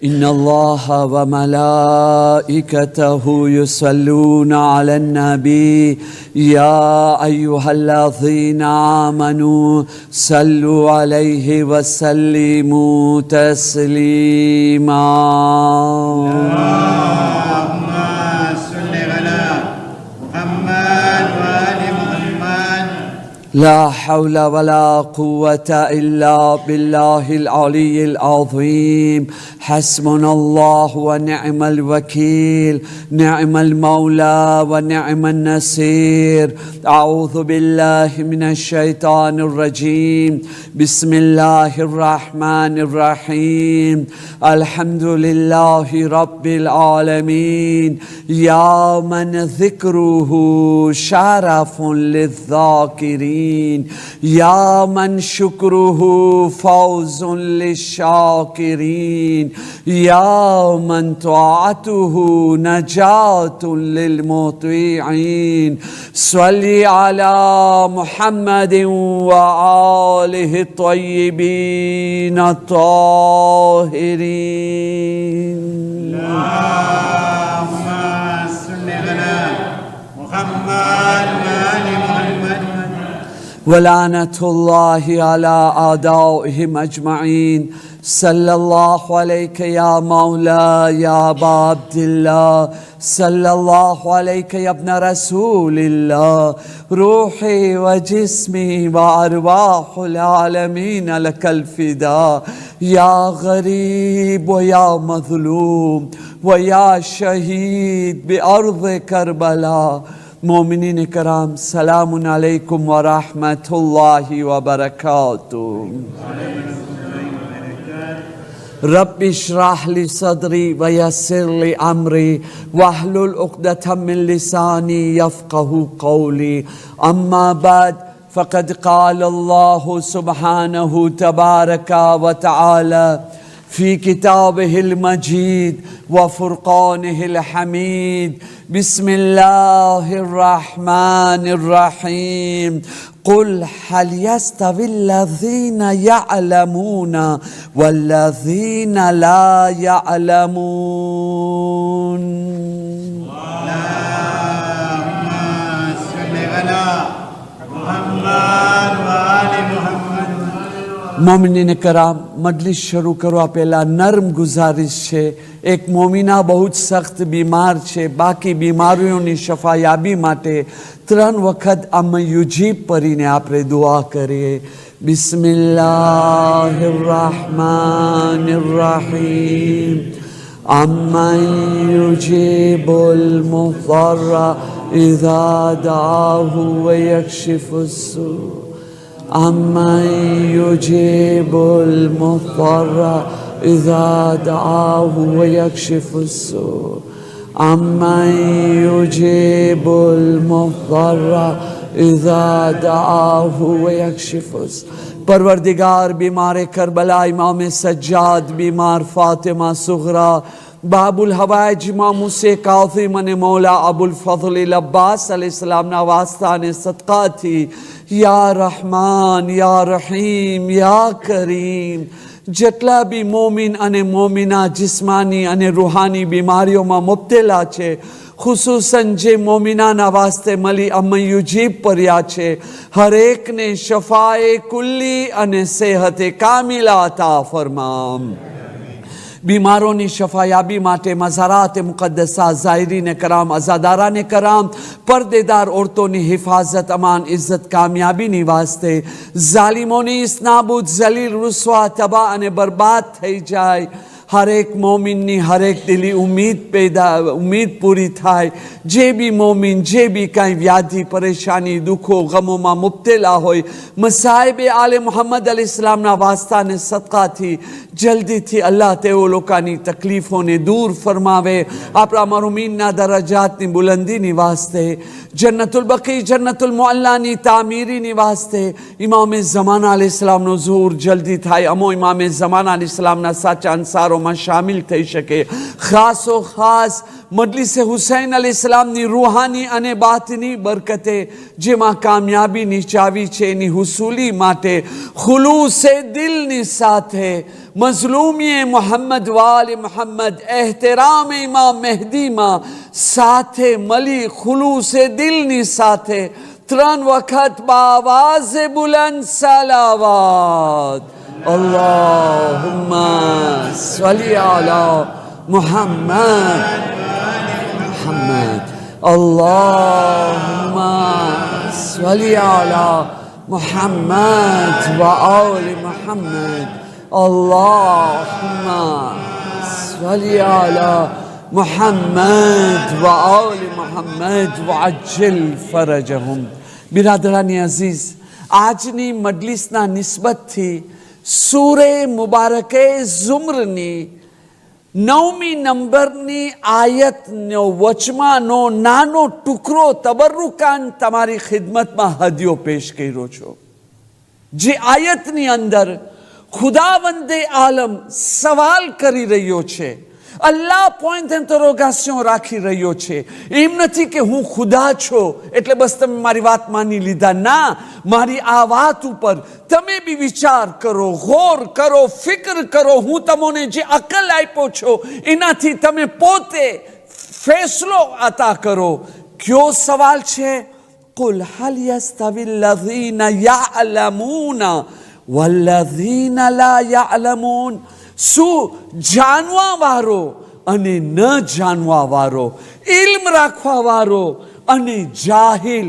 إن الله وملائكته يصلون على النبي يا أيها الذين آمنوا صلوا عليه وسلموا تسليما اللهم صل على محمد وآل محمد. لا حول ولا قوة إلا بالله العلي العظيم. حسبنا الله ونعم الوكيل، نعم المولى ونعم النصير. أعوذ بالله من الشيطان الرجيم. بسم الله الرحمن الرحيم. الحمد لله رب العالمين، يا من ذكره شرف للذاكرين، يا من شكره فوز للشاكرين، يا من طاعته نجاة للمطيعين. صل على محمد وآله الطيبين الطاهرين. اللهم صل على محمد وآل محمد. ولعنة الله على أعدائهم أجمعين. صلى الله عليك يا مولاي يا أبا عبد الله، صلى الله عليك يا ابن رسول الله. روحي وجسمي وأرواح العالمين لك الفداء، يا غريب ويا مظلوم ويا شهيد بأرض كربلاء. मोमिनीन कराम सलामुन अलैकुम व रहमतुल्लाहि व बरकातुहू। रब्बि इश्रह ली सदरी व यस्सिर ली अमरी वहलुल उक़दतम मिन लिसानी यफ़क़हू क़ौली। अम्मा बाद फ़क़द क़ाल अल्लाहु सुब्हानहु तबारक व तआला फ़ी किताबिहिल मजीद व फ़ुरक़ानिहिल हमीद। बिस्मिल्लाहिर्रहमानिर्रहीम। कुल हल यस्तविल्लज़ीन यअलमून वल्लज़ीन ला यअलमून। اللهم صل على محمد وآل محمد. मोमिनीन कराम मजलिस शुरू करवा पहला नर्म गुजारिश है। एक मोमिना बहुत सख्त बीमार है, बाकी बीमारीओनी शफायाबी माटे 3 वखत अम युजीब परीने आपणे दुआ करिए। बिस्मिल्लाहिर्रहमानिर्रहीम। अम्मन युजीबुल मुज़्ज़र्र इज़ा दआहु व यक्शिफुस्सू। अम्मन युजीबुल मुज़्ज़र्र इज़ा दआहु व यक्शिफुस्सू। अम्मन युजीबुल मुज़्ज़र्र इज़ा दआहु व यक्शिफुस्सू। परवरदिगार बीमार करबला इमाम सज्जाद, बीमार फातिमा सुगरा, बाबुल हवाइज इमाम मूसा काज़िम ने मौला अबुल फज़ल अब्बास अलैहिस्सलाम ना वास्ता ने सदका थी। या रहमान या रहीम या करीम। જેટલા બી મોમિન અને મોમિના જિસ્માની અને રૂહાની બીમારીઓમાં મુબ્તલા છે, ખુસૂસન જે મોમિનાના વાસ્તે મલી અમયુજીબ પર્યા છે, હરેકને શફાએ કુલ્લી અને સેહતે કામિલા અતા ફરમામ। बीमारों शफायाबी माटे मज़ारात मुक़द्दसा ज़ाहिरीन कराम, अज़ादारान कराम, पर्देदार औरतों की हिफाजत, अमान, इज्जत, कामयाबी नी वास्ते ज़ालिमों इस नाबूद जलील रुसवा तबाह अने बर्बाद थई जाए। हर एक मोमिन हर एक दिली उम्मीद पूरी थाय। जे भी मोमिन जे भी कई व्याधि परेशानी दुखो गमों में मुब्तला होय, मसाइब आले मोहम्मद अलैहिस्सलाम ना वास्ता ने सदका थी जल्दी थी अल्लाह तेओ लोकानी तकलीफों ने दूर फरमावे। आपरा मरूमीन ना दरजात नी बुलंदी नी वास्ते, जन्नतुल बकी जन्नतुल मुअल्ला नी तामीरी नी वास्ते इमाम ज़माना अलैहिस्सलाम नो ज़ूर जल्दी थाय। अमो इमाम ज़माना अलैहिस्सलाम ना साचा अंसारो में शामिल थई शके। खासो खास मजलिस हुसैन अलैहिस्सलाम नी रूहानी अने बातनी बरकते जेमा कामयाबी नी चावी छे नी हुसूली माटे खुलूसे दिल नी साथे મઝલૂમી મોહમ્મદ વાલે મોહમ્મદ એહતરામ ઇમામ મહેદીમાં સાથે મળી ખુલૂસે દિલની સાથે 3 વખત બાવાઝે બુલંદ સલાવત અલ્લાહુમ્મા સલ્લી અલા મુહમ્મદ મુહમ્મદ અલ્લાહુમ્મા સલ્લી અલા મુહમ્મદ વ આલી મુહમ્મદ અલ્લાહુમ્મા સલ્લી અલા મુહમ્મદ વ આલી મુહમ્મદ વ અજ્જલ ફરજહુમ. બિરાદરાની અઝીઝ, આજની મજલિસના નિસ્બતથી સૂરે મુબારકે ઝુમરની 9મી નંબરની આયતનો વચમાંનો નાનો ટુકડો તબરુકાન તમારી ખિદમતમાં હદિયો પેશ કર્યો છો. જે આયતની અંદર ખુદાવંદે આલમ સવાલ કરી રહ્યો છે, અલ્લાહ પોઈન્ટ ઇન્ટરોગેશન રાખી રહ્યો છે. એમ નથી કે હું ખુદા છો એટલે બસ તમે મારી વાત માની લીધા. ના, મારી આ વાત ઉપર તમે બી વિચાર કરો, ગૌર કરો, ફિકર કરો. હું તમને જે અકલ આપ્યો છો એનાથી તમે પોતે ફેસલો અતા કરો. કયો સવાલ છે? કુલ હલ યસ્તવી અલ્લઝીના યઅલમૂન વલ્લઝીના લા યઅલમૂન. શું જાણવા વાળો અને ન જાણવા વાળો, ઇલ્મ રાખવા વાળો અને જાહિલ,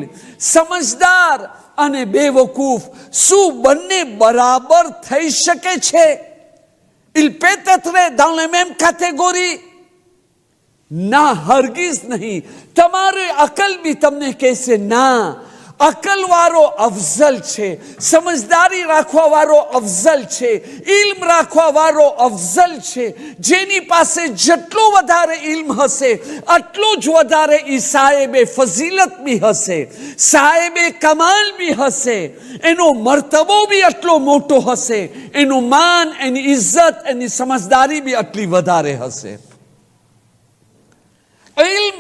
સમજદાર અને બેવકૂફ, શું બંને બરાબર થઈ શકે છે? Il peut être dans la même catégorie? ના, હરગીઝ નહીં. તમારી અકલ બી તમને કહેશે ના, અકલ વાળો અફઝલ છે, સમજદારી રાખવા વાળો અફઝલ છે, ઇલ્મ રાખવા વાળો અફઝલ છે. જેની પાસે જેટલું વધારે ઇલ્મ હશે આટલું જ વધારે ઈ સાહેબે ફઝીલત બી હશે, સાહેબે કમાલ બી હશે, એનો મર્તબો બી આટલો મોટો હશે, એનું માન, એની ઇજ્જત, એની સમજદારી બી આટલી વધારે હશે. ઇલ્મ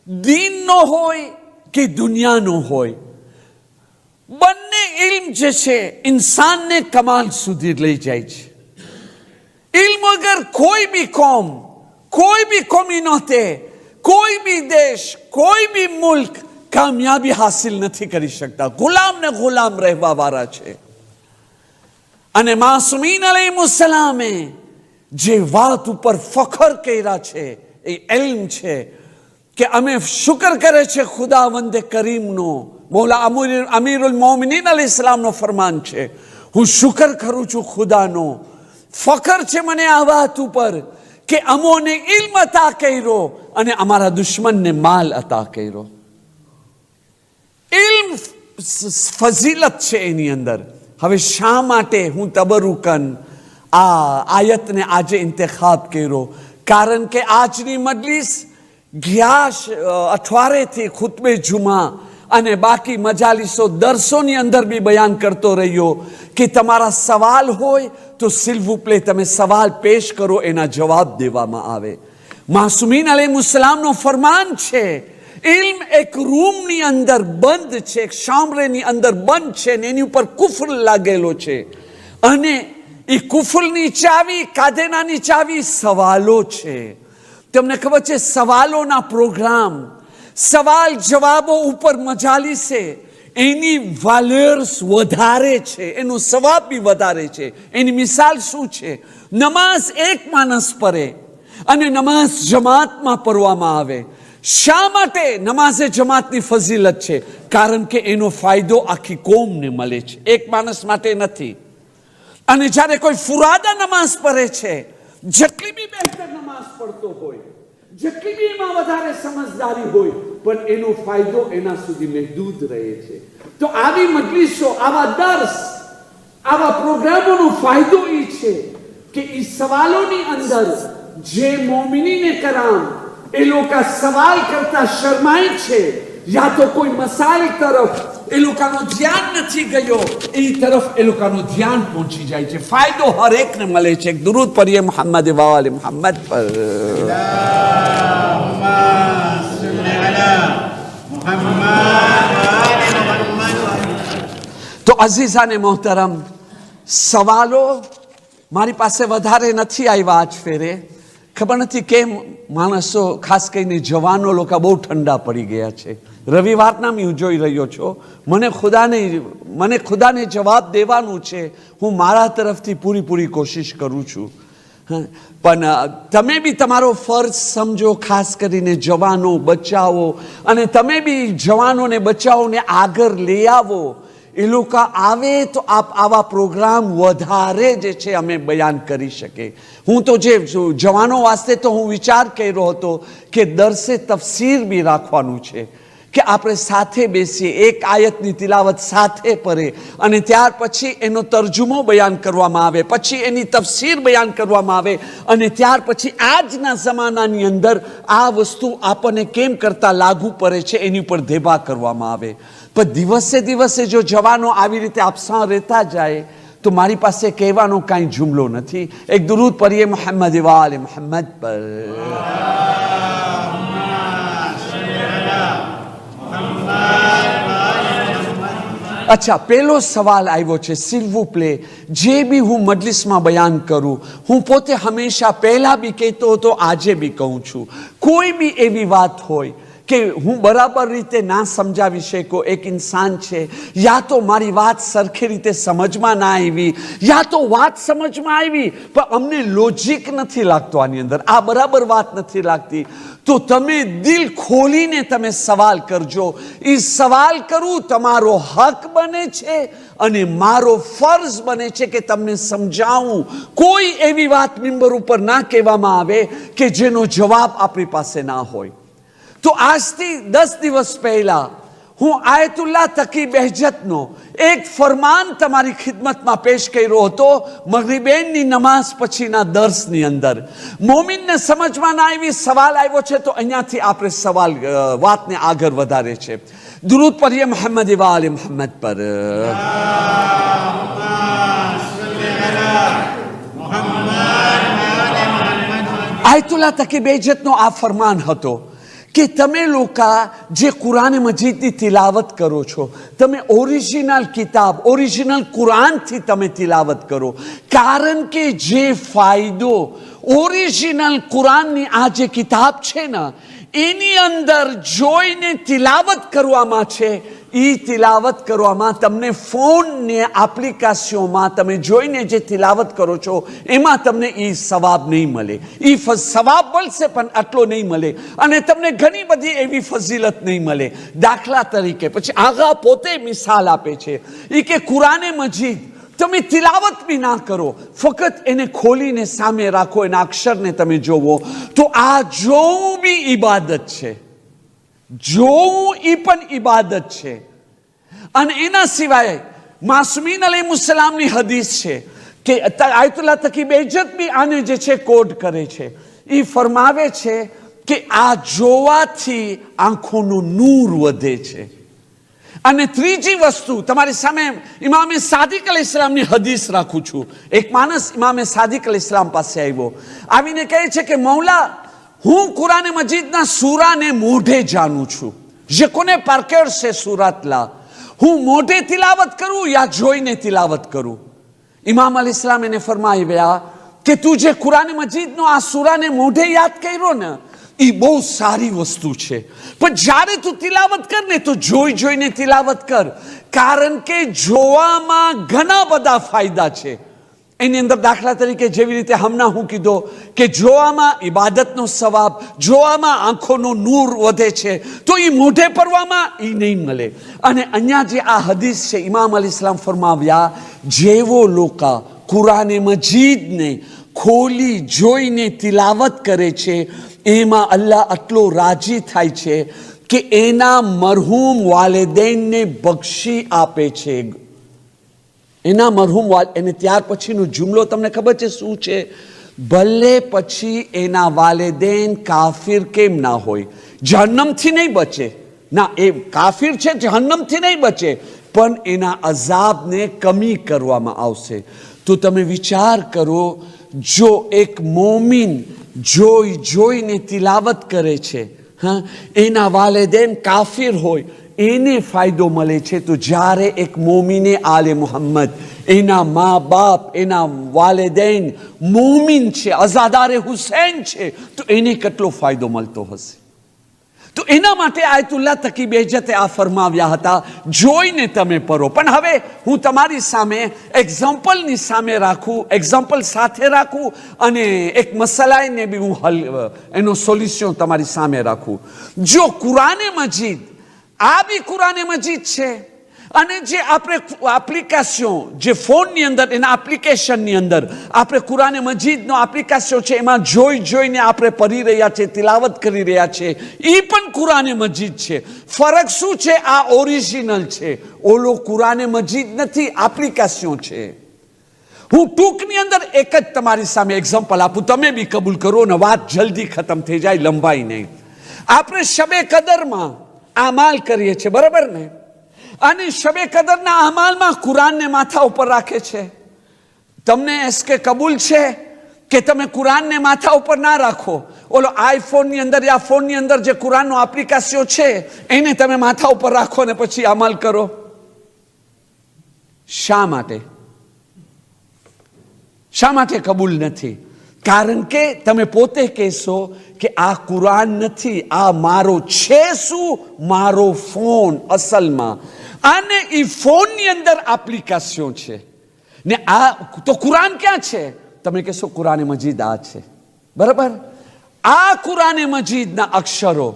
દીનનો હોય કે દુનિયાનો હોય, બંને ઇલ્મ જે છે ઇન્સાનને કમાલ સુધી લઈ જાય છે. ઇલ્મ વગર કોઈ બી કોમ, કોઈ બી કોમ્યુનિટી, કોઈ બી દેશ, કોઈ બી મુલ્ક કામયાબી હાસિલ નથી કરી શકતા. ગુલામ ને ગુલામ રહેવા વાળા છે. અને માસૂમીન અલૈહિસ્સલામે જે વાત ઉપર ફખર કર્યા છે એ ઇલ્મ છે કે અમે શુક્ર કરે છે ખુદાવંદે કરીમનો. મૌલા અમીરુલ મોમિનીન અલૈહિસ્સલામનો ફરમાન છે, હું શુક્ર કરું છું ખુદાનો. ફખર છે મને આ વાત ઉપર કે અમોને ઇલ્મ અતા કર્યો અને અમારા દુશ્મનને માલ અતા કર્યો. ઇલ્મ ફઝીલત છે એની અંદર. હવે શા માટે હું તબરુકન આ આયતને આજે ઇંતખાબ કર્યો? કારણ કે આજની મજલિસ ગયા અઠવાડિયેથી ખુતબે જુમા અને બાકી મજાલિસો દર્શોની અંદર બી બયાન કરતો રહ્યો કે તમારા સવાલ હોય તો સિલ્વુ પ્લે તમે સવાલ પેશ કરો, એના જવાબ દેવામાં આવે. માસૂમીન અલૈહિસ્સલામનો ફરમાન છે, ઇલ્મ એક રૂમની અંદર બંધ છે, એક શામરેની અંદર બંધ છે ને એની ઉપર કુફર લાગેલો છે. અને એ કુફરની ચાવી, કાદેનાની ચાવી સવાલો છે. તમને ખબર છે સવાલોના પ્રોગ્રામ, સવાલ જવાબો ઉપર મજાલિસે એની વાલેર્સ વધારે છે, એનો સવાબ બી વધારે છે. એની મિસાલ શું છે? નમાઝ એક માણસ પઢે અને નમાઝ જમાતમાં પઢવામાં આવે. શા માટે નમાઝે જમાતની ફઝીલત છે? કારણ કે એનો ફાયદો આખી કોમને મળે છે, એક માણસ માટે નથી. અને જ્યારે કોઈ ફુરાદા નમાઝ પઢે છે, જેટલી બી બહેતર નમાઝ પડતો હોય, જેટલી બી એમાં વધારે સમજદારી હોય, પણ એનો ફાયદો એના સુધી મહેદૂદ રહે છે. તો આવી મજલિસો, આવા દર્સ, આવા પ્રોગ્રામોનો ફાયદો એ છે કે એ સવાલોની અંદર જે મોમિનીને કરામ એ લોકો સવાલ કરતા શરમાય છે, યા તો કોઈ મસાઇલ તરફ એ લોકોનો ધ્યાન નથી ગયો, એ તરફ એ લોકોનું ધ્યાન પહોંચી જાય છે. ફાયદો હર એકને મળે છે. એક દરૂદ પઢીએ મોહમ્મદ વાલે મોહમ્મદ પર. તો અઝીઝાને મોહતરમ, સવાલો મારી પાસે વધારે નથી આવ્યા આજ ફેરે. ખબર નથી કેમ માણસો, ખાસ કરીને જવાનો લોકો બહુ ઠંડા પડી ગયા છે. રવિવારના હું જોઈ રહ્યો છો. મને ખુદાને જવાબ દેવાનું છે. હું મારા તરફથી પૂરી કોશિશ કરું છું. પણ તમે બી તમારો ફરજ સમજો, ખાસ કરીને જવાનો બચાવો, અને તમે બી જવાનોને બચાવોને આગળ લઈ આવો. એ લોકો આવે તો આવા પ્રોગ્રામ વધારે જે છે અમે બયાન કરી શકે. હું તો જે જવાનો વાસ્તે તો હું વિચાર કર્યો હતો કે દરસે તફસીર બી રાખવાનું છે, કે આપણે સાથે બેસીએ, એક આયતની તિલાવત સાથે પડે, અને ત્યાર પછી એનો તર્જુમો બયાન કરવામાં આવે, પછી એની તફસીર બયાન કરવામાં આવે, અને ત્યાર પછી આજના જમાનાની અંદર આ વસ્તુ આપણને કેમ કરતા લાગુ પડે છે એની ઉપર દેબા કરવામાં આવે. પણ દિવસે જો જવાનો આવી રીતે આપસા રહેતા જાય તો મારી પાસે કહેવાનો કાંઈ જુમલો નથી. એક દુરૂદ પઢીએ મોહમ્મદ વાલે મોહમ્મદ પર. અચ્છા, પહેલો સવાલ આવ્યો છે, સિલ્વું પ્લે. જે બી હું મજલિસમાં બયાન કરું, હું પોતે હંમેશા પહેલા બી કહેતો હતો, આજે બી કહું છું, કોઈ બી એવી વાત હોય કે હું બરાબર રીતે ના સમજાવી શકું, એક ઇન્સાન છે, યા તો મારી વાત સરખી રીતે સમજમાં ના આવી, યા તો વાત સમજમાં આવી પણ અમને લોજિક નથી લાગતો, આની અંદર આ બરાબર વાત નથી લાગતી, તો તમે દિલ ખોલીને તમે સવાલ કરજો. એ સવાલ કરવું તમારો હક બને છે અને મારો ફરજ બને છે કે તમને સમજાવું. કોઈ એવી વાત મિંબર ઉપર ના કહેવામાં આવે કે જેનો જવાબ આપણી પાસે ના હોય. તો આજથી 10 દિવસ પહેલા હું આયતુલ્લાહ તકી બહેજતનો એક ફરમાન તમારી ખિદમતમાં પેશ કર્યો હતો મગરિબેનની નમાઝ પછીના દર્સની અંદર. મોમિનને સમજમાં ના આવી, સવાલ આવ્યો છે તો અહીંયાથી આપણે વાતને આગળ વધારે છે. દુરૂદ પઢીએ મોહમ્મદ વાલે મોહમ્મદ પર. આયતુલ્લાહ તકી બહેજતનો આ ફરમાન હતો કે તમે લોકો જે કુરાન મજીદની તિલાવત કરો છો, તમે ઓરિજિનલ કિતાબ, ઓરિજિનલ કુરાનથી તમે તિલાવત કરો. કારણ કે જે ફાયદો ઓરિજિનલ કુરાનની આ જે કિતાબ છે ને એની અંદર જોઈને તિલાવત કરવામાં છે, એ તિલાવત કરવામાં તમને ફોનને એપ્લિકેશનમાં તમે જોઈને જે તિલાવત કરો છો એમાં તમને એ સવાબ નહીં મળે. એ સવાબ મળશે પણ આટલો નહીં મળે, અને તમને ઘણી બધી એવી ફઝીલત નહીં મળે. દાખલા તરીકે પછી આગા પોતે મિસાલ આપે છે, એ કે કુરાને મજીદ તમે તિલાવત બી ના કરો, ફક્ત એને ખોલીને સામે રાખો, એના અક્ષરને તમે જોવો, તો આ જોવું બી ઇબાદત છે, જોવું એ પણ ઇબાદત છે. અને એના સિવાય માસુમીન અલૈહિસ્સલામની હદીસ છે કે આયતુલ્લાહ તકી બહેજત બી આને જે છે કોડ કરે છે. એ ફરમાવે છે કે આ જોવાથી આંખોનું નૂર વધે છે. અને ત્રીજી વસ્તુ તમારી સામે ઇમામે સાદિક અલૈહિસ્સલામની હદીસ રાખું છું. એક માણસ ઇમામે સાદિક અલૈહિસ્સલામ પાસે આવ્યો, આવીને કહે છે કે મૌલા, હું કુરાન મજીદના સૂરાને મોઢે જાણું છું, જે કોને પારકેર છે સુરાતલા, હું મોઢે તિલાવત કરું યા જોઈને તિલાવત કરું. ઇમામ અલૈહિસ્સલામ એને ફરમાવ્યા કે તું જે કુરાન મજીદનો આ સૂરાને મોઢે યાદ કર્યો ને એ બહુ સારી વસ્તુ છે, પણ જ્યારે તું તિલાવત કર ને તો જોઈને તિલાવત કર, કારણ કે જોવામાં ઘણા બધા ફાયદા છે. એની અંદર દાખલા તરીકે જેવી રીતે હમણાં હું કીધો કે જોવામાં ઇબાદતનો સવાબ, જોવામાં આંખોનો નૂર વધે છે, તો એ મોઢે પડવામાં એ નહીં મળે. અને અહીંયા જે આ હદીસ છે, ઇમામ અલૈહિસ્સલામ ફરમાવ્યા, જેવો લોકો કુરાને મજીદને ખોલી જોઈને તિલાવત કરે છે એમાં અલ્લાહ આટલો રાજી થાય છે કે એના મરહૂમ વાલિદૈનને બક્ષી આપે છે. એના મરહૂમ એને ત્યાર પછીનો જુમલો તમને ખબર છે શું છે? ભલે પછી એના વાલિદૈન કાફિર કેમ ના હોય, જહન્નમથી નહીં બચે ના, એ કાફિર છે, જહન્નમથી નહીં બચે, પણ એના અઝાબને કમી કરવામાં આવશે. તો તમે વિચાર કરો, જો એક મોમિન જોઈને તિલાવત કરે છે, હા, એના વાલિદૈન કાફિર હોય, એને ફાયદો મળે છે. તો જ્યારે એક મોમીને આલે મુહમ્મદ એના મા બાપ, એના વાલિदैन મોમિન છે, અઝાદારે હુસૈન છે, તો એને કેટલો ફાયદો મળતો હશે. તો એના માટે આયતુલ્લાહ તકી બેહજતે આ ફરમાવ્યા હતા, જોઈને તમે પરો. પણ હવે હું તમારી સામે એક્ઝામ્પલની સામે રાખું, એક્ઝામ્પલ સાથે રાખું, અને એક મસલાને બી હું એનો સોલ્યુશન તમારી સામે રાખું. જો કુરાને મજીદ, આ બી કુરાને મજીદ છે, અને જે આપણે એપ્લિકેશન, જે ફોનની અંદર, એના એપ્લિકેશનની અંદર આપણે કુરાને મજીદનો એપ્લિકેશન છે, એમાં જોઈને આપણે પઢી રહ્યા છે, તિલાવત કરી રહ્યા છે, એ પણ કુરાને મજીદ છે. ફરક શું છે? આ ઓરિજિનલ છે, ઓલો કુરાને મજીદ નથી, એપ્લિકેશન છે. હું ટૂંકની અંદર એક જ તમારી સામે એક્ઝામ્પલ આપું, તમે બી કબૂલ કરો ને વાત જલ્દી ખતમ થઈ જાય, લંબાઈ નહીં. આપણે શબે કદરમાં આમાલ કરીએ છીએ, બરાબર ને? અને શબે કદરના અમાલમાં કુરાનને માથા ઉપર રાખે છે. તમને એસકે કબૂલ છે કે તમે કુરાનને માથા ઉપર ના રાખો? ઓલો આઈફોનની અંદર યા ફોનની અંદર જે કુરાનનો એપ્લિકેશન છે એને તમે માથા ઉપર રાખો ને પછી અમલ કરો. શા માટે? શા માટે કબૂલ નથી? કારણ કે તમે પોતે કહેશો કે આ કુરાન નથી, આ મારો છે. શું? મારો ફોન અસલમાં, અને એ ફોનની અંદર એપ્લિકેશન છે ને. આ તો કુરાન ક્યાં છે? તમે કહેશો કુરાને મજીદ આ છે, બરાબર? આ કુરાને મજીદના અક્ષરો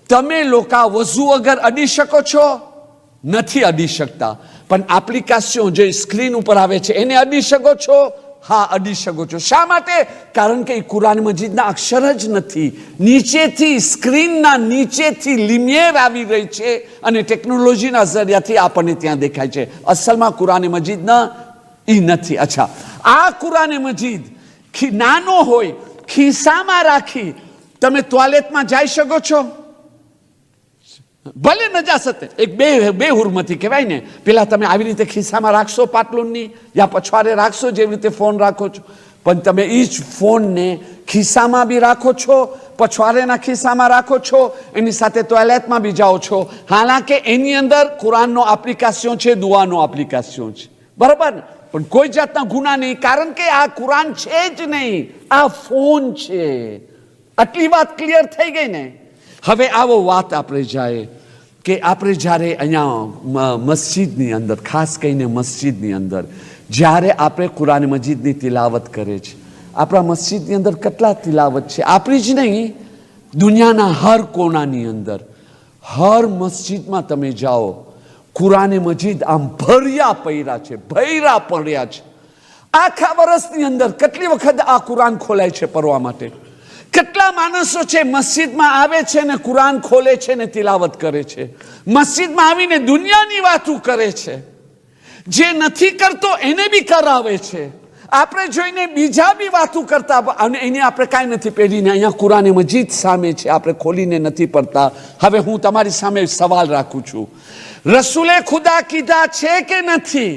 તમે લોકો વઝુ વગર અડી શકો છો? નથી અડી શકતા. પણ એપ્લિકેશન જે સ્ક્રીન ઉપર આવે છે એને અડી શકો છો? હા, અડી શકો છો. શા માટે? કારણ કે એ કુરાન મજીદના અક્ષર જ નથી. નીચેથી, સ્ક્રીનના નીચેથી લિમિયર આવી રહી છે અને ટેકનોલોજીના જરિયાથી આપણને ત્યાં દેખાય છે. અસલમાં કુરાન મજીદના એ નથી. અચ્છા, આ કુરાન મજીદ નાનો હોય, ખિસ્સામાં રાખી તમે ટોયલેટમાં જઈ શકો છો? ભલે નજાસત, એક બે હુરમતી કહેવાય ને. પેલા તમે આવી રીતે ખિસ્સામાં રાખશો પાટલુનની, યા પછવાડે રાખશો જેવી રીતે ફોન રાખો છો, પણ તમે એ જ ફોનને ખિસ્સામાં બી રાખો છો, પછવાડેના ખિસ્સામાં રાખો છો, એની સાથે ટોયલેટમાં બી જાઓ છો. હાલાકે એની અંદર કુરાનનો એપ્લિકેશન છે, દુઆનો એપ્લિકેશન છે, બરાબર? પણ કોઈ જાતના ગુના નહીં, કારણ કે આ કુરાન છે જ નહીં, આ ફોન છે. આટલી વાત ક્લિયર થઈ ગઈ ને? હવે આવો વાત આપણે જાય કે આપણે જ્યારે અહીંયા મસ્જિદની અંદર, ખાસ કરીને મસ્જિદની અંદર જ્યારે આપણે કુરાન મજીદની તિલાવત કરે છે, આપણા મસ્જિદની અંદર કેટલા તિલાવત છે? આપણી જ નહીં, દુનિયાના હર કોનાની અંદર, હર મસ્જિદમાં તમે જાઓ, કુરાન મજીદ આમ ભર્યા પડ્યા છે. આખા વર્ષની અંદર કેટલી વખત આ કુરાન ખોલાય છે પડવા માટે? કેટલા માણસો છે મસ્જિદમાં આવે છે ને કુરાન ખોલે છે ને તિલાવત કરે છે, મસ્જિદમાં આવીને દુનિયાની વાતો કરે છે, જે નથી કરતો એને બી કરાવે છે. આપણે જોઈને બીજા બી વાતો કરતા, અને એને આપણે કાંઈ નથી પહેરીને. અહીંયા કુરાન મજીદ સામે છે, આપણે ખોલીને નથી પડતા. હવે હું તમારી સામે સવાલ રાખું છું, રસૂલે ખુદા કીધા છે કે નથી?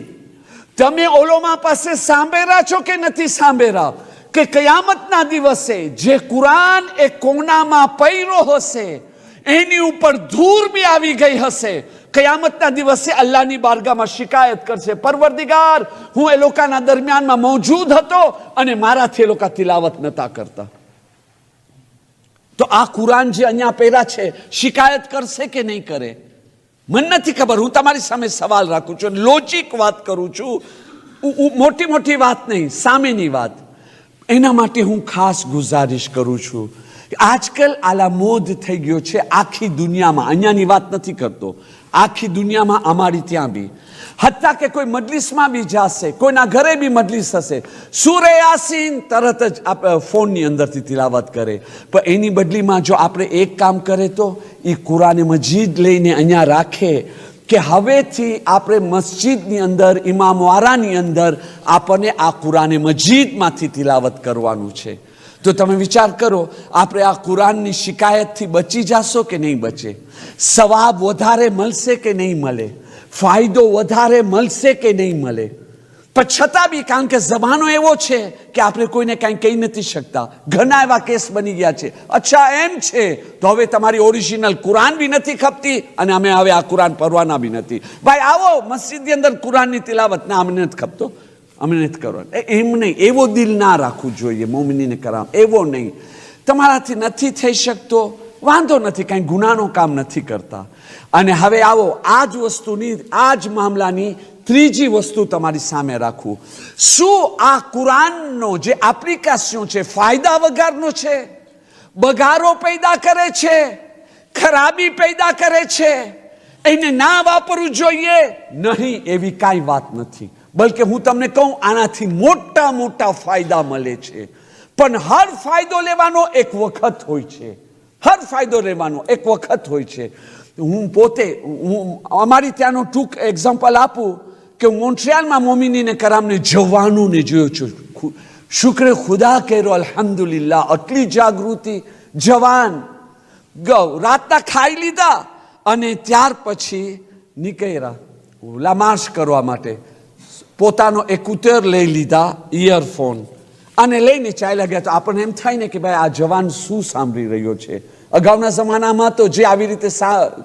તમે ઓલોમાં પાસે સાંભળ્યા છો કે નથી સાંભળ્યા કે કયામતના દિવસે જે કુરાન એ કોનામાં પડ્યો હશે એની ઉપર ધૂળ બી આવી ગઈ હશે? કયામતના દિવસે અલ્લાહની બારગાહમાં શિકાયત કરશે, પરવરદિગાર, હું એ લોકોના દરમિયાનમાં મોજૂદ હતો અને મારાથી એ લોકો તિલાવત નતા કરતા. તો આ કુરાન જે અહીંયા પહેરા છે, શિકાયત કરશે કે નહીં કરે? મને નથી ખબર. હું તમારી સામે સવાલ રાખું છું, લોજિક વાત કરું છું, મોટી વાત નહીં, સામેની વાત. એના માટે હું ખાસ ગુજારિશ કરું છું. આજકાલ આલામોદ થઈ ગયો છે આખી દુનિયામાં, અહીંયાની વાત નથી કરતો, આખી દુનિયામાં, અમારી ત્યાં બી, હત્તા કે કોઈ મજલિસમાં બી જશે, કોઈના ઘરે બી મજલિસ હશે, સૂરે યાસીન તરત જ ફોનની અંદરથી તિલાવત કરે. પણ એની બદલીમાં જો આપણે એક કામ કરે તો એ કુરાન મજીદ લઈને અહીંયા રાખે કે હવેથી આપણે મસ્જિદની અંદર, ઇમામવારાની અંદર આપણને આ કુરાન મજીદમાંથી તિલાવત કરવાનું છે. તો તમે વિચાર કરો, આપણે આ કુરાનની શિકાયતથી બચી જશો કે નહીં બચે? સવાબ વધારે મળશે કે નહીં મળે? ફાયદો વધારે મળશે કે નહીં મળે? પણ છતાં બી કારણ કે જમાનો એવો છે કે આપણે કોઈને કાંઈ કહી નથી શકતા. ઘણા એવા કેસ બની ગયા છે. અચ્છા એમ છે તો હવે તમારી ઓરિજિનલ કુરાન બી નથી ખપતી અને અમે હવે આ કુરાન પડવાના બી નથી. ભાઈ આવો મસ્જિદની અંદર કુરાનની તિલાવત ના અમને નથી ખપતો, અમે નથી કરવાનું. એમ નહીં, એવો દિલ ના રાખવું જોઈએ મોમિનીને કરામ, એવો નહીં. તમારાથી નથી થઈ શકતો વાંધો નથી, કાંઈ ગુનાનો કામ નથી કરતા. અને હવે આવો આ જ વસ્તુની, આ જ મામલાની ત્રીજી વસ્તુ તમારી સામે રાખવું. શું આ કુરાનનો જે એપ્લિકેશન છે ફાયદા વગરનો છે? બગારો પેદા કરે છે, ખરાબી પેદા કરે છે, એને ના વાપરવું જોઈએ? નહીં, એવી કાંઈ વાત નથી. બલકે હું તમને કહું આનાથી મોટા મોટા ફાયદા મળે છે. પણ હર ફાયદો લેવાનો એક વખત હોય છે. હર ફાયદો લેવાનો એક વખત હોય છે. હું પોતે અમારી ત્યાંનો ટૂંક એક્ઝામ્પલ આપું કે મોન્ટ્રિયાલમાં મોમિનીને કરામને જવાનોને જોયો છું. શુક્ર ખુદા કહેરો, અલ્હમ્દુલિલ્લાહ, આટલી જાગૃતિ. જવાન રાતના ખાઈ લીધા અને ત્યાર પછી નીકળ્યા લામાશ કરવા માટે. પોતાનો એક્યુટર લઈ લીધા, ઇયરફોન, અને લઈને ચાલ્યા ગયા. તો આપણને એમ થાય ને કે ભાઈ આ જવાન શું સાંભળી રહ્યો છે. અગાઉના જમાનામાં તો જે આવી રીતે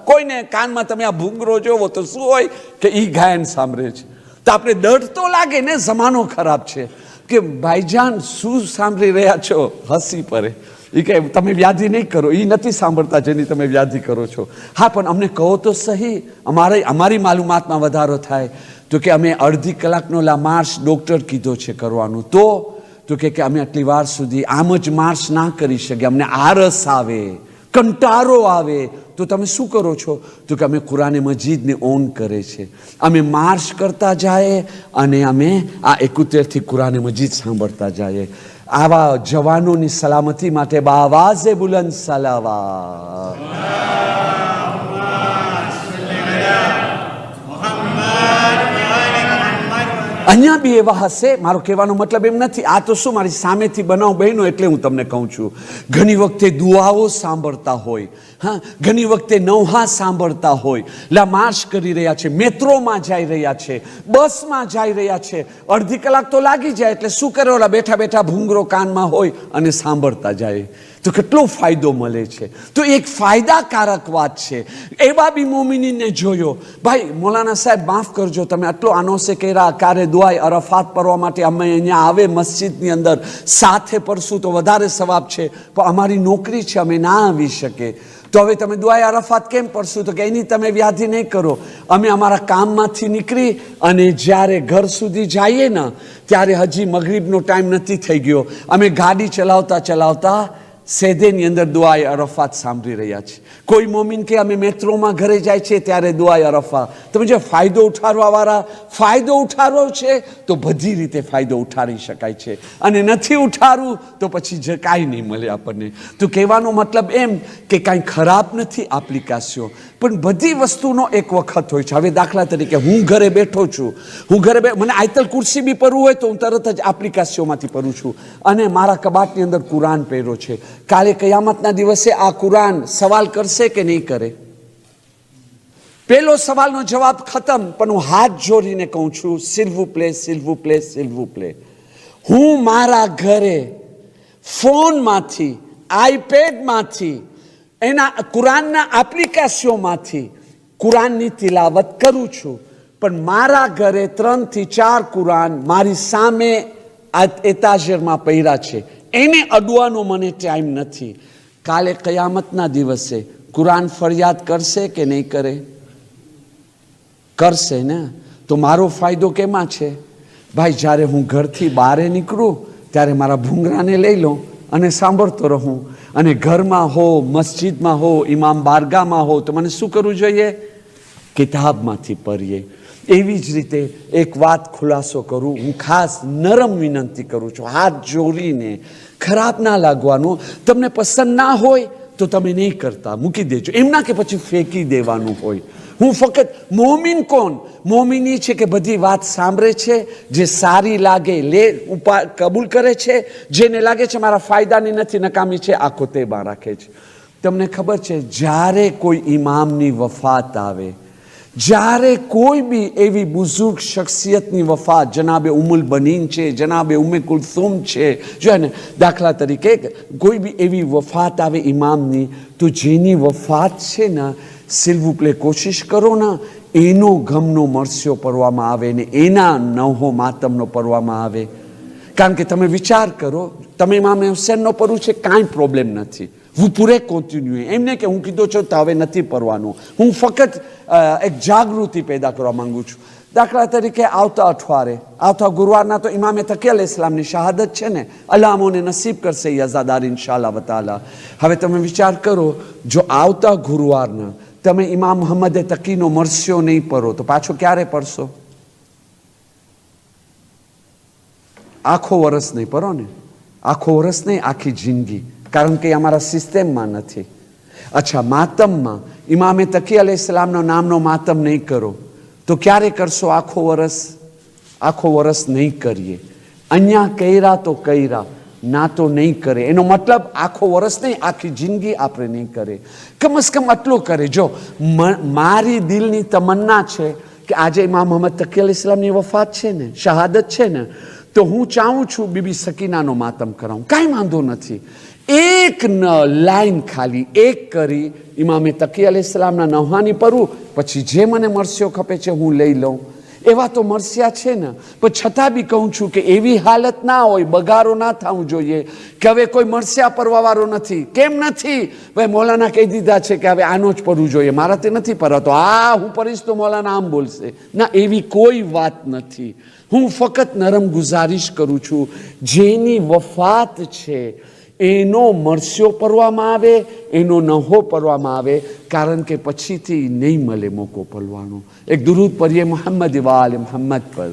કોઈને કાનમાં તમે આ ભૂંગરો જોવો તો શું હોય કે ઈ ગાયન સાંભળે છે. તો આપણે ડર તો લાગે ને, જમાનો ખરાબ છે કે ભાઈજાન શું સાંભળી રહ્યા છો? હસી પડે. એ કહે તમે વ્યાધિ નહીં કરો, એ નથી સાંભળતા જેની તમે વ્યાધિ કરો છો. હા પણ અમને કહો તો સહી, અમારી માલુમાતમાં વધારો થાય. તો કે અમે અડધી કલાકનો લામાર્શ ડૉક્ટર કીધો છે કરવાનું. તો કે અમે આટલી વાર સુધી આમ જ માર્ચ ના કરી શકીએ, અમને આરસ આવે, કંટાળો આવે. તો તમે શું કરો છો? તો કે અમે કુરાને મજીદને ઓન કરે છે, અમે માર્ચ કરતા જાય અને અમે આ 71થી કુરાને મજીદ સાંભળતા જાય. આવા જવાનોની સલામતી માટે બાવાઝે બુલંદ સલાવા. અહીંયા બી એવા હશે. મારો કહેવાનો મતલબ એમ નથી, આ તો શું મારી સામેથી બનાવ બહેનો એટલે હું તમને કહું છું. ઘણી વખતે દુઆઓ સાંભળતા હોય, હા, ઘણી વખતે નવહા સાંભળતા હોય, લામાશ કરી રહ્યા છે, મેટ્રોમાં જઈ રહ્યા છે, બસમાં જઈ રહ્યા છે. અડધી કલાક તો લાગી જાય એટલે શું કરે, ઓલા બેઠા બેઠા ભૂંગરો કાનમાં હોય અને સાંભળતા જાય. તો કેટલો ફાયદો મળે છે. તો એક ફાયદાકારક વાત છે. એવા બી મોમિનીને જોયો. ભાઈ મૌલાના સાહેબ માફ કરજો, તમે આટલો આનોસે કર્યા, ક્યારે દુઆએ અરફાત પડવા માટે અમે અહીંયા આવે મસ્જિદની અંદર સાથે પડશું તો વધારે સવાબ છે, પણ અમારી નોકરી છે, અમે ના આવી શકે. તો હવે તમે દુઆએ અરફાત કેમ પડશું? તો કે એની તમે વ્યાધિ નહીં કરો. અમે અમારા કામમાંથી નીકળી અને જ્યારે ઘર સુધી જઈએ ને ત્યારે હજી મગરીબનો ટાઈમ નથી થઈ ગયો. અમે ગાડી ચલાવતા ચલાવતા સેદેની અંદર દુઆએ અરફાત સાંભળી રહ્યા છે. કોઈ મોમિન કે અમે મેટ્રોમાં ઘરે જાય છે ત્યારે દુઆએ અરફા. તમે જો ફાયદો ઉઠાડવાવાળા ફાયદો ઉઠાડવો છે તો બધી રીતે ફાયદો ઉઠાડી શકાય છે, અને નથી ઉઠાડવું તો પછી જે કાંઈ નહીં મળે આપણને. તો કહેવાનો મતલબ એમ કે કાંઈ ખરાબ નથી એપ્લિકેશન, પણ બધી વસ્તુનો એક વખત હોય છે. હવે દાખલા તરીકે હું ઘરે બેઠો છું, મને આયતલ કુર્સી બી પડવું હોય તો હું તરત જ એપ્લિકેશનમાંથી પડું છું, અને મારા કબાટની અંદર કુરાન પહેર્યો છે. કાલે કયામતના દિવસે આ કુરાન સવાલ કરશે કે નહીં કરે? પહેલો સવાલનો જવાબ ખતમ. પણ હું હાથ જોડીને કહું છું, સિલ્વુ પ્લે, સિલ્વુ પ્લે, સિલ્વુ પ્લે. હું મારા ઘરે ફોનમાંથી, આઈપેડમાંથી, એના કુરાનના એપ્લિકેશનમાંથી કુરાનની તિલાવત કરું છું. પણ મારા ઘરે 3 થી 4 કુરાન મારી સામે એતાજરમાં પડ્યા છે, એને અડવાનો મને ટાઈમ નથી. કાલે કયામતના દિવસે કુરાન ફરિયાદ કરશે કે નહીં કરે? કરશે ને. તો મારો ફાયદો કેમાં છે? ભાઈ જ્યારે હું ઘરથી બહાર નીકળું ત્યારે મારા ભૂંગરાને લઈ લઉં અને સાંભળતો રહું. અને ઘરમાં હો, મસ્જિદમાં હો, ઇમામ બારગામાં હો, તો મને શું કરવું જોઈએ? કિતાબમાંથી પઢીએ. એવી જ રીતે એક વાત ખુલાસો કરું, હું ખાસ નરમ વિનંતી કરું છું, હાથ જોડીને. ખરાબ ના લાગવાનું. તમને પસંદ ના હોય તો તમે નહીં કરતા, મૂકી દેજો. એમ ના કે પછી ફેંકી દેવાનું હોય. હું ફક્ત મોમિન કોણ? મોમિની છે કે બધી વાત સાંભળે છે, જે સારી લાગે લે કબૂલ કરે છે, જેને લાગે છે મારા ફાયદાની નથી, નકામી છે, આખો તેમાં રાખે છે. તમને ખબર છે જ્યારે કોઈ ઇમામની વફાત આવે જ્યારે કોઈ બી એવી બુઝુર્ગ શખ્સિયતની વફાત, જનાબે ઉમુલ બનીન છે, જનાબે ઉમ્મે કુલથુમ છે, જો ને દાખલા તરીકે કોઈ બી એવી વફાત આવે ઇમામની, તો જેની વફાત છે ને, સિલ્વ પ્લે કોશિશ કરો ને એનો ગમનો મરસ્યો પરવામાં આવે ને એના નવહો માતમનો પરવામાં આવે. કારણ કે તમે વિચાર કરો, તમે ઇમામ હુસેનનો પરવું છે, કાંઈ પ્રોબ્લેમ નથી. હું પૂરે કોન્ટિન્યુ એમને કે હું કીધું છું તો હવે નથી પરવાનું. હું ફક્ત એક જાગૃતિ પેદા કરવા માંગુ છું. દાખલા તરીકે આવતા અઠવાડિયે, આવતા ગુરુવારના તો ઇમામે તકી અલ ઇસ્લામની શહાદત છે ને, અલ્લાહ અમોને નસીબ કરશે એ અઝાદારી ઇન્શાઅલ્લાહ વતાલા. હવે તમે વિચાર કરો, જો આવતા ગુરુવારના તમે ઇમામ મોહમ્મદ તકીનો મરસ્યો નહીં પરો તો પાછો ક્યારે પડશો? આખો વર્ષ નહીં પરો ને, આખો વર્ષ નહીં, આખી જિંદગી. કારણ કે અમારા સિસ્ટમમાં નથી. અચ્છા, માતમમાં ઇમામે તકી અલ ઇસ્લામનો નામનો માતમ નહીં કરો તો ક્યારે કરશો? આખો વર્ષ? આખો વર્ષ નહીં કરીએ. અહીંયા કર્યા તો કર્યા, ના તો નહીં કરે. એનો મતલબ આખો વર્ષ નહીં, આખી જિંદગી આપણે નહીં કરે. કમસ કમ આટલું કરે. જો મારી દિલની તમન્ના છે કે આજે ઇમામ મોહમ્મદ તકી અલ ઇસ્લામની વફાત છે ને, શહાદત છે ને, તો હું ચાહું છું બીબી સકીનાનો માતમ કરાવું. કાંઈ વાંધો નથી. એક લાઈન ખાલી એક કરી ઇમામે તકી અલ ઇસ્લામના નવહાની પરવું, પછી જે મને મરસ્યો ખપે છે હું લઈ લઉં. એવા તો મરસ્યા છે ને. પણ છતાં બી કહું છું કે એવી હાલત ના હોય, બગારો ના થવું જોઈએ કે હવે કોઈ મરસ્યા પરવાવાળો નથી. કેમ નથી? ભાઈ મૌલાના કહી દીધા છે કે હવે આનો જ પરવું જોઈએ, મારાથી નથી પરાતો, આ હું પરીશ તો મૌલાના આમ બોલશે. ના, એવી કોઈ વાત નથી. હું ફક્ત નરમ ગુજારિશ કરું છું, જેની વફાત છે એનો મરસ્યો પરવામાં આવે, એનો નહો પરવામાં આવે. કારણ કે પછીથી નહીં મળે મોકો પલવાનો. એક દુરૂદ પઢીએ મોહમ્મદ વાલે મોહમ્મદ પર.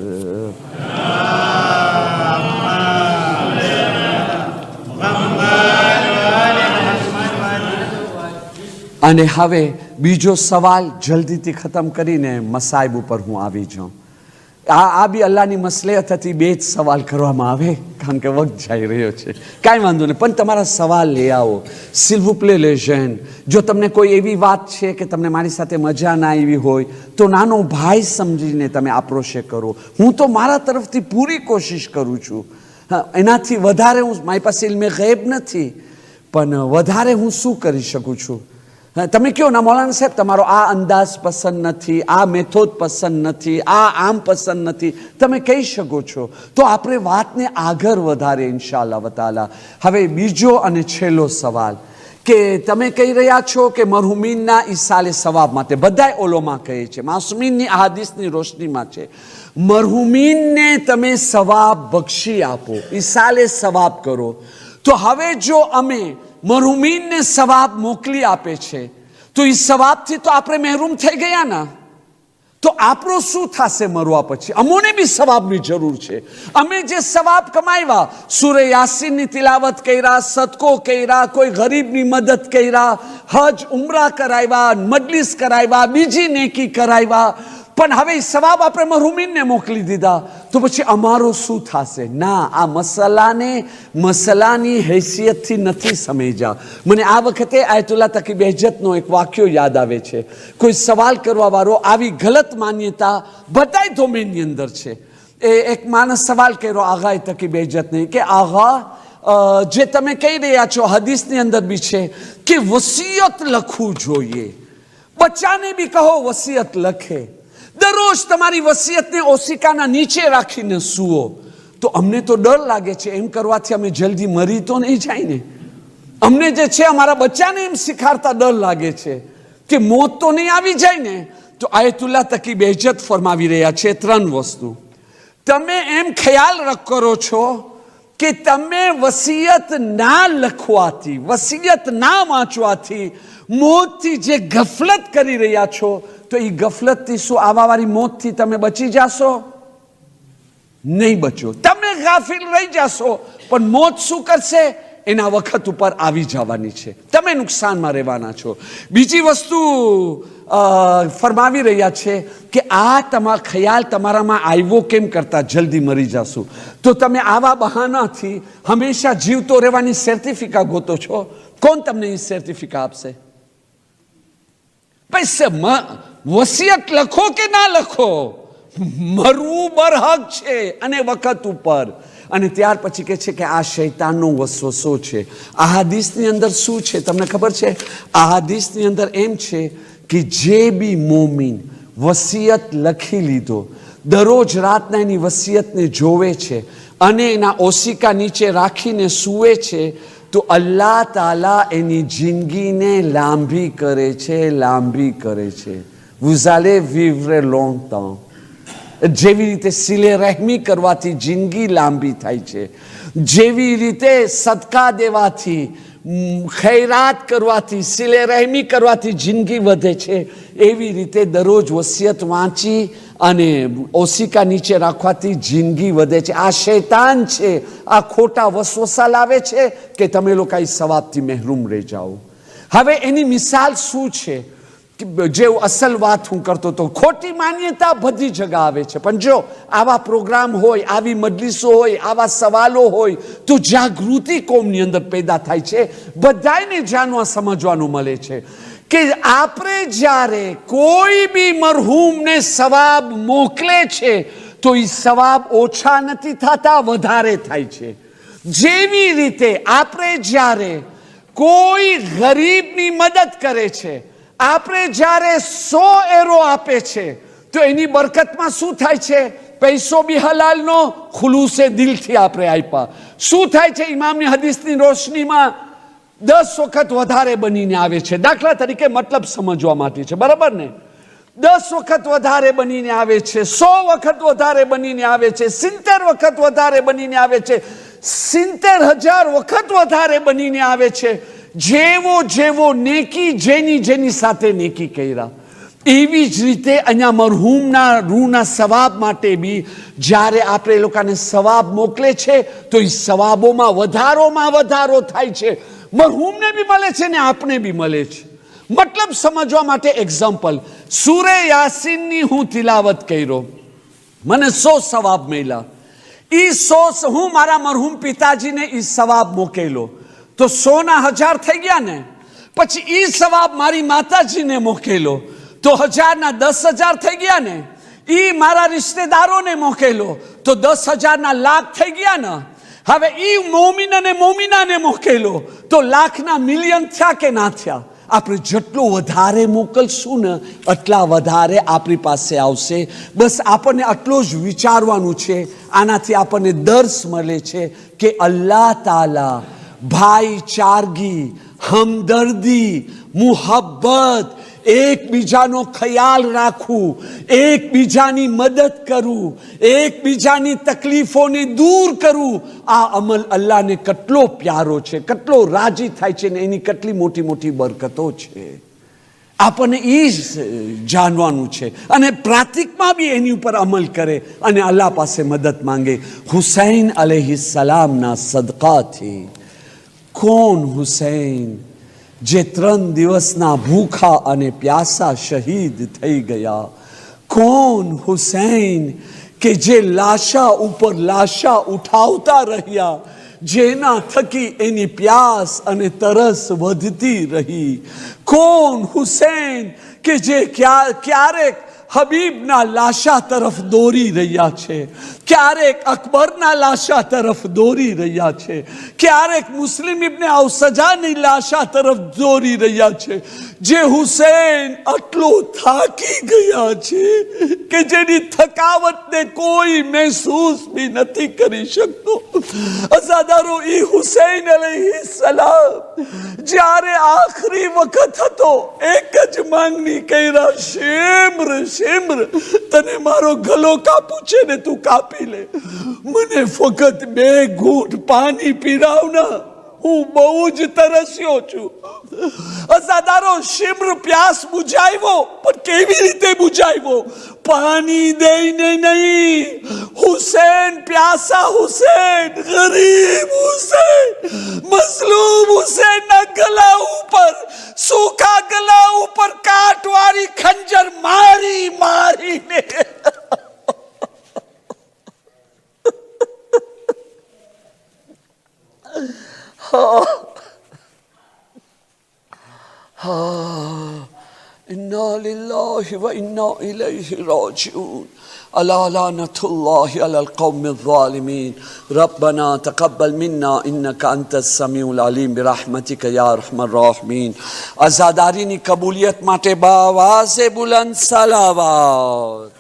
અને હવે બીજો સવાલ જલ્દીથી ખતમ કરીને મસાઈબ ઉપર હું આવી જાઉં. આ બી અલ્લાહની મસલિહત હતી, બે જ સવાલ કરવામાં આવે કારણ કે વખત જઈ રહ્યો છે. કાંઈ વાંધો નહીં, પણ તમારા સવાલ લઈ આવો. સિલ્વ પ્લે લેજેન. જો તમને કોઈ એવી વાત છે કે તમને મારી સાથે મજા ના આવી હોય તો નાનો ભાઈ સમજીને તમે આપ્રોશે કરો. હું તો મારા તરફથી પૂરી કોશિશ કરું છું. એનાથી વધારે હું, મારી પાસે ઇલ્મે ગૈબ નથી, પણ વધારે હું શું કરી શકું છું? તમે કહો ના મૌલાના સાહેબ તમારો આ અંદાજ પસંદ નથી, આ મેથોડ પસંદ નથી, આ આમ પસંદ નથી, તમે કહી શકો છો. તો આપણે વાતને આગળ વધારે ઇન્શાઅલ્લાહ વતાલા. હવે બીજો અને છેલ્લો સવાલ કે તમે કહી રહ્યા છો કે મરહુમીનના ઈસાલે સવાબ માટે, બધાય ઓલોમાં કહે છે, માસુમીનની અહાદીસની રોશનીમાં છે, મરહુમીનને તમે સવાબ બક્ષી આપો, ઈસાલે સવાબ કરો. તો હવે જો અમે મરહુમીનને સવાબ મોકલી આપે છે તો એ સવાબથી તો આપણે મહેરૂમ થઈ ગયા ના. તો આપણો શું થશે મરવા પછી? અમોને બી સવાબની જરૂર છે. અમે જે સવાબ કમાવ્યા, સૂરે યાસીનની તિલાવત કર્યા, સદકો કર્યા, કોઈ ગરીબની મદદ કર્યા, હજ ઉમરા કરાવ્યા, મજલિસ કરાવ્યા, બીજી નેકી કરાવ્યા, પણ હવે સવાબ આપણે મરહુમીનને મોકલી દીધા તો પછી અમારો શું થશે? ના, આ મસલાની હૈસિયતથી નથી સમજ્યા. મને આ વખતે આયતુલ્લાહ તકી બેહજતનો એક વાક્યો યાદ આવે છે. કોઈ સવાલ કરવા વાળો, આવી ગલત માન્યતા બધાય ડોમેનની અંદર છે. એક માણસ સવાલ કર્યો આગાએ તકી બેહજતને કે આગા, જે તમે કહી રહ્યા છો હદીસની અંદર બી છે કે વસિયત લખવું જોઈએ, બચ્ચાને બી કહો વસિયત લખે, દરરોજ તમારી વસિયતને ઓશિકાના નીચે રાખીને સૂવો. તો અમને તો ડર લાગે છે એમ કરવાથી અમે જલ્દી મરી તો નહીં જાય ને. અમને જે છે અમારા બચ્ચાને એમ શીખાડતા ડર લાગે છે કે મોત તો નહીં આવી જાય ને. તો આયતુલ્લાહ તકી બેહજત ફરમાવી રહ્યા છે 3 વસ્તુ. તમે એમ ખ્યાલ કરો છો કે તમે વસિયત ના લખવાથી, વસિયત ના વાંચવાથી મોતથી જે ગફલત કરી રહ્યા છો, તો એ ગફલતથી શું આવાવાળી મોતથી તમે બચી જાશો? નહીં બચો. તમે ગાફિલ રહી જાશો, પણ મોત શું કરશે? એના વખત ઉપર આવી જવાની છે, તમે નુકસાનમાં રહેવાના છો. બીજી વસ્તુ ફરમાવી રહ્યા છે કે આ તમારો ખ્યાલ તમારામાં આવ્યો કેમ કરતા જલ્દી મરી જશું, તો તમે આવા બહાનાથી હંમેશા જીવતો રહેવાની સર્ટિફિકેટ ગોતો છો. કોણ તમને એ સર્ટિફિકેટ આપશે? વસિયત લખો કે ના લખો, મરવું બરહક છે અને વખત ઉપર. અને ત્યાર પછી કહે છે કે આ શૈતાનનો વસવસો છે. આ હદીસની અંદર શું છે તમને ખબર છે? આ હદીસની અંદર એમ છે કે જે બી મોમીન વસિયત લખી લીધો, દરરોજ રાતના એની વસિયતને જોવે છે અને એના ઓશિકા નીચે રાખીને સૂવે છે, તો અલ્લાહ તાલા એની જિંદગીને લાંબી કરે છે, લાંબી કરે છે. Vous allez vivre longtemps. જેવી રીતે સિલે રહેમી કરવાથી જિંદગી લાંબી થાય છે, જેવી રીતે સદકા દેવાથી, ખૈરાત કરવાથી, સિલે રહેમી કરવાથી જિંદગી વધે છે, એવી રીતે દરરોજ વસિયત વાંચી અને ઓશિકા નીચે રાખવાથી જિંદગી વધે છે. આ શૈતાન છે, આ ખોટા વસવસા લાવે છે કે તમે લોકો આ સવાબથી મહેરૂમ રહી જાઓ. હવે એની મિસાલ શું છે? જે અસલ વાત હું કરતો હતો, ખોટી માન્યતા બધી જગા આવે છે, પણ જો આવા પ્રોગ્રામ હોય, આવી મજલિસો હોય, આવા સવાલો હોય, તો જાગૃતિ કોમની અંદર પેદા થાય છે. બધાને જાણવા સમજવાનું મળે છે કે આપણે જ્યારે કોઈ બી મરહૂમને સવાબ મોકલે છે તો એ સવાબ ઓછા નથી થતા, વધારે થાય છે. જેવી રીતે આપણે જ્યારે કોઈ ગરીબની મદદ કરે છે, આપણે જ્યારે 100 એરો આપે છે તો એની બરકતમાં શું થાય છે? પૈસો બી હલાલનો, ખુલૂસે દિલથી આપણે આપ્યા. શું થાય છે? ઇમામની હદીસની રોશનીમાં 10 વખત વધારે બનીને આવે છે. દાખલા તરીકે મતલબ સમજવા માટે છે, બરાબર ને? 10 વખત વધારે બનીને આવે છે, 100 વખત વધારે બનીને આવે છે, 70 વખત વધારે બનીને આવે છે, 70,000 વખત વધારે બનીને આવે છે. જેવો જેવો નેકી, જેની સાથે નેકી કર્યા, એવી જ રીતે અહીંયા મરહૂમના રૂહના સવાબ માટે બી જ્યારે આપણે એ લોકોને સવાબ મોકલે છે તો એ સવાબોમાં વધારો થાય છે. મરહૂમને બી મળે છે ને આપને બી મળે છે. મતલબ સમજવા માટે એક્ઝામ્પલ, સૂરે યાસીનની હું તિલાવત કર્યો, મને 100 સવાબ મળ્યા. એ 100 હું મારા મરહૂમ પિતાજીને એ સવાબ મોકેલો તો 100,000 થઈ ગયા ને. પછી એ સવાબ મારી માતાજીને મોકેલો તો 1000ના 10,000 થઈ ગયા ને. એ મારા રિશ્તેદારોને મોકેલો તો 10,000ના લાખ થઈ ગયા ને. હવે એ મોમિન અને મોમિનાને મોકેલો તો લાખના મિલિયન થયા કે ના થયા? આપણે જેટલું વધારે મોકલશું ને એટલા વધારે આપણી પાસે આવશે. બસ આપણને આટલું જ વિચારવાનું છે. આનાથી આપણને દર્શ મળે છે કે અલ્લાહ તાલા ભાઈચારગી, હમદર્દી, મુહબ્બત, એકબીજાનો ખ્યાલ રાખવું, એકબીજાની મદદ કરવું, એકબીજાની તકલીફોને દૂર કરવું, આ અમલ અલ્લાહને કેટલો પ્યારો છે, કેટલો રાજી થાય છે ને એની કેટલી મોટી મોટી બરકતો છે. આપણને એ જ જાણવાનું છે અને પ્રાતિકમાં બી એની ઉપર અમલ કરે અને અલ્લાહ પાસે મદદ માંગે. હુસૈન અલૈહિસ્સલામના સદકાથી કોણ હુસૈન જે 3 દિવસના ભૂખા અને પ્યાસા શહીદ થઈ ગયા? કોણ હુસૈન કે જે લાશા ઉપર લાશા ઉઠાવતા રહ્યા, જેના થકી એની પ્યાસ અને તરસ વધતી રહી? કોણ હુસૈન કે જે ક્યારેક હબીબના લાશા તરફ દોરી રહ્યા છે, ક્યારેક અકબરના લાશા તરફ દોરી રહ્યા છે, ક્યારેક મુસ્લિમ ઇબ્ને ઔસજાની લાશા તરફ દોરી રહ્યા છે? જે હુસૈન આટલો થાકી ગયા છે કે જેની થકાવટને કોઈ મહેસૂસ બી નથી કરી શકતો. અઝાદારો, એ હુસૈન અલૈહિસ્સલામ જ્યારે આખરી વખત હતો, એક જ માંગણી કર્યા, શિમ્ર શિમ્ર, તને મારો ગલો કાપું છે ને તું કાપી લે, મને ફક્ત 2 ઘૂંટ પાણી પીરાવના, હું બહુ જ તરસ્યો છું. અઝાદારો, શિમ્ર પ્યાસ બુજાવ્યો, પણ કેવી રીતે બુજાવ્યો? પાણી દઈને નહીં. હુસૈન પ્યાસા, હુસૈન ગરીબ, હુસૈન મઝલૂમ, હુસૈનના ગલા ઉપર, સૂખા ગલા ઉપર કાંટવાળી ખંજર મારીને ઇન્ના لله وإنا إليه راجعون ألا لعنة الله على القوم الظالمين ربنا تقبل منا إنك أنت السميع العليم برحمتك يا أرحم الراحمين आज़ादारीની કબૂલિયત માટે બાવાઝે બુલંદ સલાવત